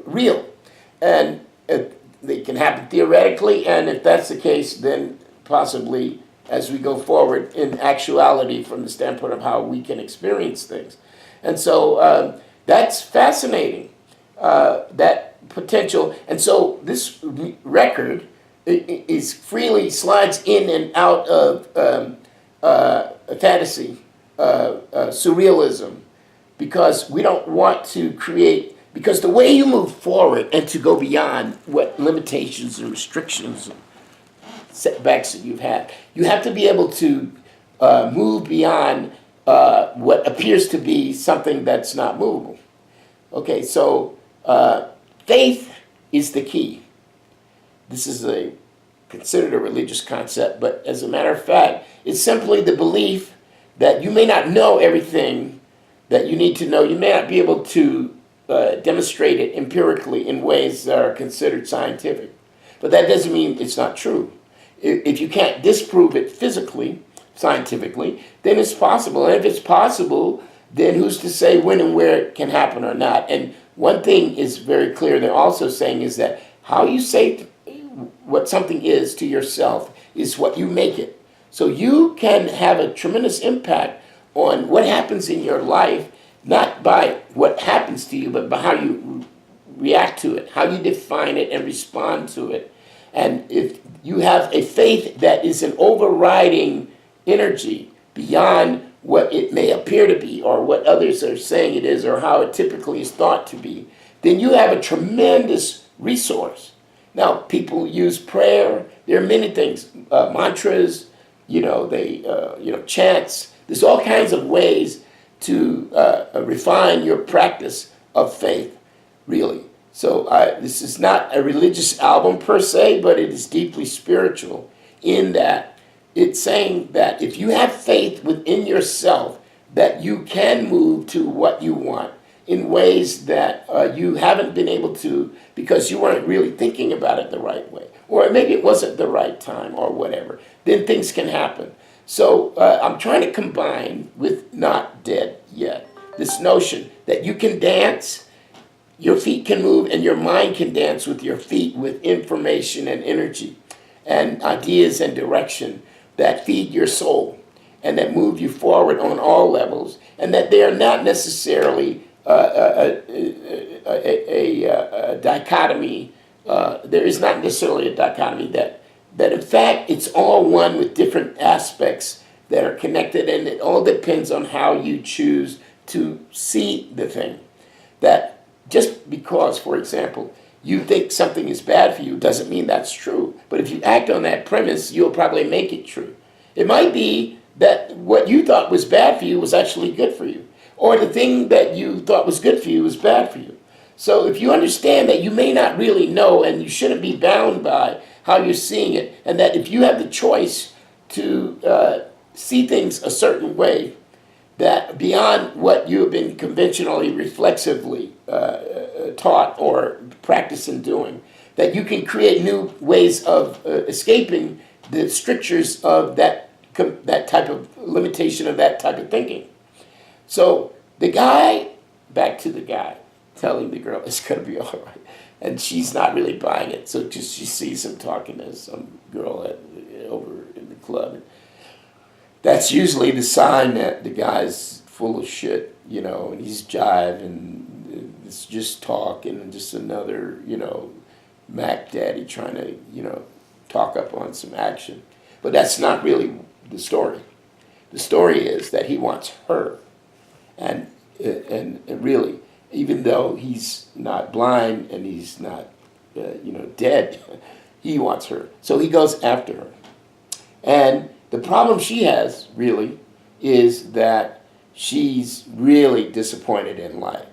real. And they can happen theoretically, and if that's the case, then possibly as we go forward in actuality from the standpoint of how we can experience things. And so that's fascinating, that potential. And so this record is freely slides in and out of fantasy, surrealism, because we don't want to create, because the way you move forward and to go beyond what limitations and restrictions and setbacks that you've had, you have to be able to move beyond what appears to be something that's not movable. Okay, so faith is the key. This is considered a religious concept, but as a matter of fact, it's simply the belief that you may not know everything that you need to know. You may not be able to demonstrate it empirically in ways that are considered scientific. But that doesn't mean it's not true. If you can't disprove it physically, scientifically, then it's possible. And if it's possible, then who's to say when and where it can happen or not? And one thing is very clear they're also saying is that how you say what something is to yourself is what you make it. So you can have a tremendous impact on what happens in your life, not by what happens to you, but by how you react to it, how you define it and respond to it. And if you have a faith that is an overriding energy beyond what it may appear to be or what others are saying it is or how it typically is thought to be, then you have a tremendous resource. Now, people use prayer. There are many things, mantras, chants. There's all kinds of ways to refine your practice of faith, really. So this is not a religious album per se, but it is deeply spiritual in that it's saying that if you have faith within yourself, that you can move to what you want in ways that you haven't been able to because you weren't really thinking about it the right way. Or maybe it wasn't the right time or whatever. Then things can happen. So I'm trying to combine with Not Dead Yet this notion that you can dance, your feet can move, and your mind can dance with your feet with information and energy and ideas and direction that feed your soul and that move you forward on all levels, and that they are not necessarily a dichotomy. There is not necessarily a dichotomy that in fact it's all one with different aspects that are connected, and it all depends on how you choose to see the thing. That just because, for example, you think something is bad for you doesn't mean that's true. But if you act on that premise, you'll probably make it true. It might be that what you thought was bad for you was actually good for you, or the thing that you thought was good for you was bad for you. So if you understand that you may not really know and you shouldn't be bound by how you're seeing it, and that if you have the choice to see things a certain way, that beyond what you have been conventionally reflexively taught or practicing doing, that you can create new ways of escaping the strictures of that type of limitation of that type of thinking. So the guy, back to the guy, telling the girl it's going to be all right. And she's not really buying it. So just she sees him talking to some girl over in the club. That's usually the sign that the guy's full of shit, and he's jiving, and it's just talk, and just another, Mac Daddy trying to, talk up on some action. But that's not really the story. The story is that he wants her. And really, even though he's not blind and he's not, dead, he wants her. So he goes after her. And the problem she has, really, is that she's really disappointed in life.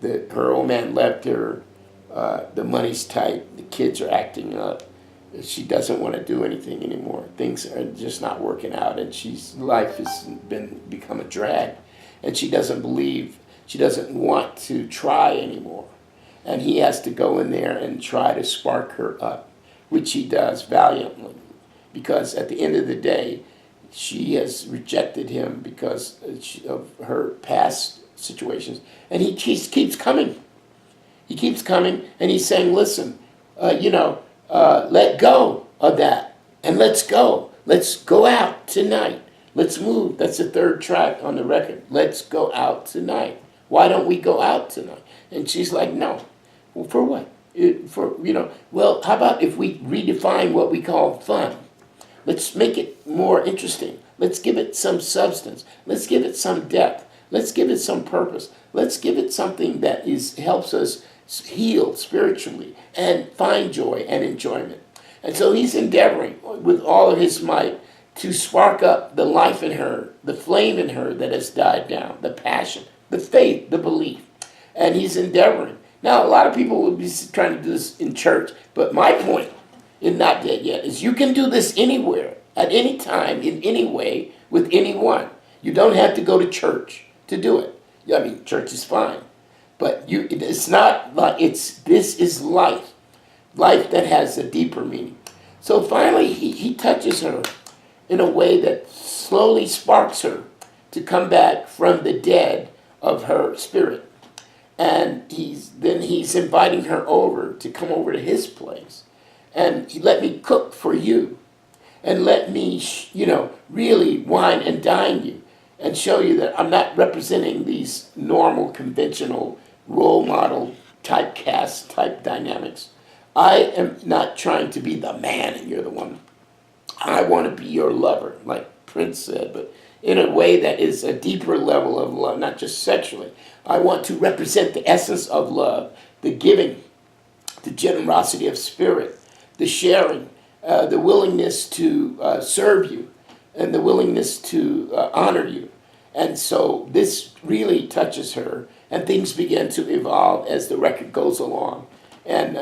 Her old man left her, the money's tight, the kids are acting up, she doesn't want to do anything anymore. Things are just not working out, and life has become a drag. And she doesn't want to try anymore. And he has to go in there and try to spark her up, which he does valiantly. Because at the end of the day, she has rejected him because of her past situations. And he keeps coming. He keeps coming, and he's saying, listen, let go of that, and let's go. Let's go out tonight. Let's move. That's the third track on the record. Let's go out tonight. Why don't we go out tonight? And she's like, no. Well, for what? Well, how about if we redefine what we call fun? Let's make it more interesting. Let's give it some substance. Let's give it some depth. Let's give it some purpose. Let's give it something that helps us heal spiritually and find joy and enjoyment. And so he's endeavoring with all of his might to spark up the life in her, the flame in her that has died down, the passion, the faith, the belief. And he's endeavoring. Now, a lot of people will be trying to do this in church, but my point in Not Dead Yett is you can do this anywhere, at any time, in any way, with anyone. You don't have to go to church to do it. I mean, church is fine, but it's not like this is life that has a deeper meaning. So finally, he touches her in a way that slowly sparks her to come back from the dead of her spirit. And he's inviting her over to come over to his place. And he let me cook for you. And let me, really wine and dine you. And show you that I'm not representing these normal, conventional, role model, typecast type dynamics. I am not trying to be the man and you're the woman. I want to be your lover, like Prince said, but in a way that is a deeper level of love, not just sexually. I want to represent the essence of love, the giving, the generosity of spirit, the sharing, the willingness to serve you, and the willingness to honor you. And so this really touches her, and things begin to evolve as the record goes along. And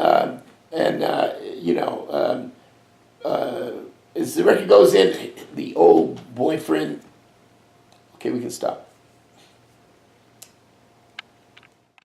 as the record goes in, the old boyfriend, okay, we can stop.